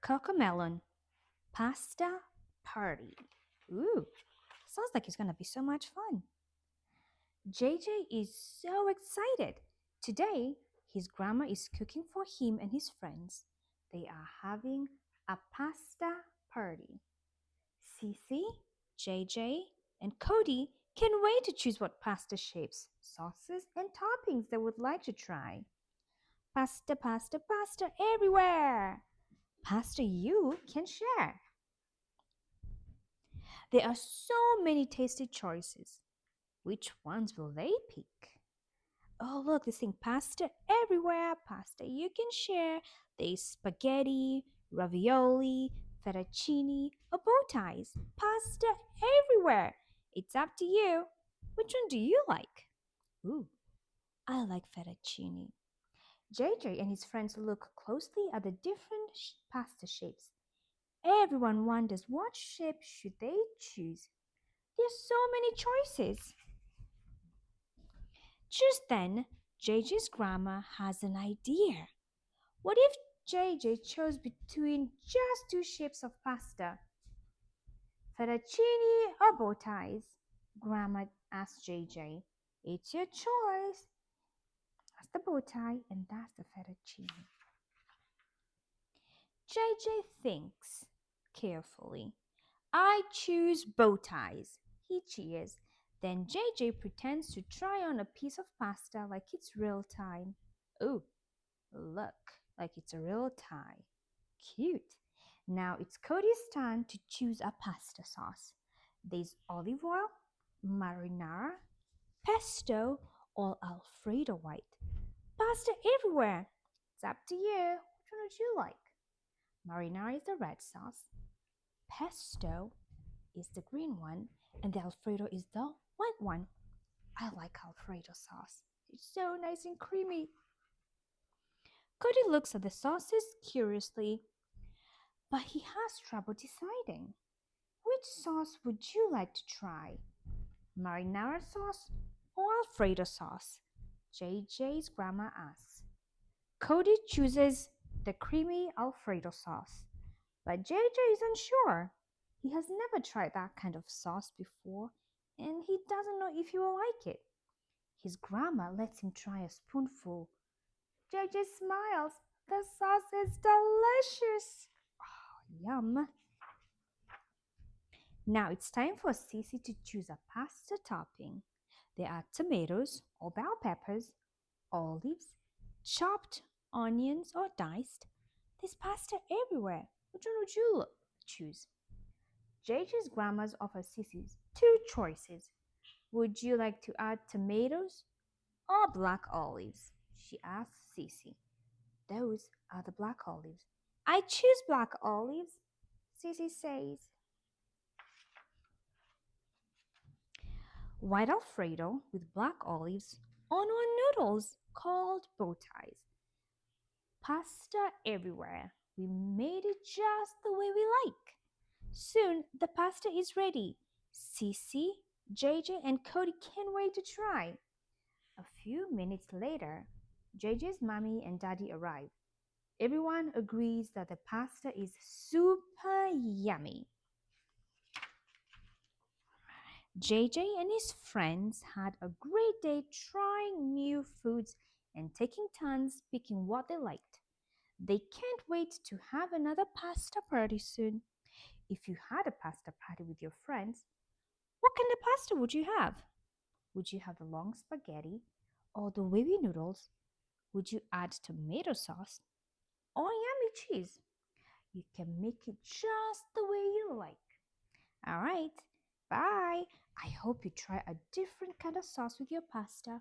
CoComelon pasta party. Ooh, sounds like it's gonna be so much fun. JJ is so excited. Today, his grandma is cooking for him and his friends. They are having a pasta party. Cece, JJ, and Cody can wait to choose what pasta shapes, sauces, and toppings they would like to try. Pasta, pasta, pasta everywhere! Pasta you can share. There are so many tasty choices. Which ones will they pick? Oh, look, they're saying pasta everywhere, pasta you can share. There's spaghetti, ravioli, fettuccine, or bow ties. Pasta everywhere. It's up to you. Which one do you like? Ooh, I like fettuccine. JJ and his friends look closely at the different pasta shapes. Everyone wonders what shape should they choose. There's so many choices. Just then, JJ's grandma has an idea. What if JJ chose between just two shapes of pasta? Fettuccine or bow ties? Grandma asked JJ. It's your choice. That's the bow tie and that's the fettuccine. JJ thinks carefully. I choose bow ties. He cheers. Then JJ pretends to try on a piece of pasta like it's real time. Oh, look, like it's a real tie. Cute. Now it's Cody's turn to choose a pasta sauce. There's olive oil, marinara, pesto, or Alfredo white. Pasta everywhere. It's up to you. Which one would you like? Marinara is the red sauce, pesto is the green one, and the Alfredo is the white one. I like Alfredo sauce. It's so nice and creamy. Cody looks at the sauces curiously, but he has trouble deciding. Which sauce would you like to try? Marinara sauce or Alfredo sauce? JJ's grandma asks. Cody chooses the creamy Alfredo sauce, but JJ isn't sure. He has never tried that kind of sauce before, and he doesn't know if he will like it. His grandma lets him try a spoonful. JJ smiles. The sauce is delicious. Oh, yum. Now it's time for Cece to choose a pasta topping. There are tomatoes or bell peppers, olives, chopped onions or diced. There's pasta everywhere. Which one would you choose? JJ's grandma's offers Cece's two choices. Would you like to add tomatoes or black olives? She asks Cece. Those are the black olives. I choose black olives, Cece says. White Alfredo with black olives on noodles called bow ties. Pasta everywhere. We made it just the way we like. Soon the pasta is ready. Cece, JJ, and Cody can't wait to try. A few minutes later, JJ's mommy and daddy arrive. Everyone agrees that the pasta is super yummy. JJ and his friends had a great day trying new foods and taking turns picking what they liked. They can't wait to have another pasta party soon. If you had a pasta party with your friends, what kind of pasta would you have? Would you have the long spaghetti or the wavy noodles? Would you add tomato sauce or yummy cheese? You can make it just the way you like. All right, bye. I hope you try a different kind of sauce with your pasta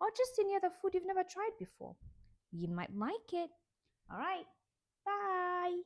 or just any other food you've never tried before. You might like it. All right, bye.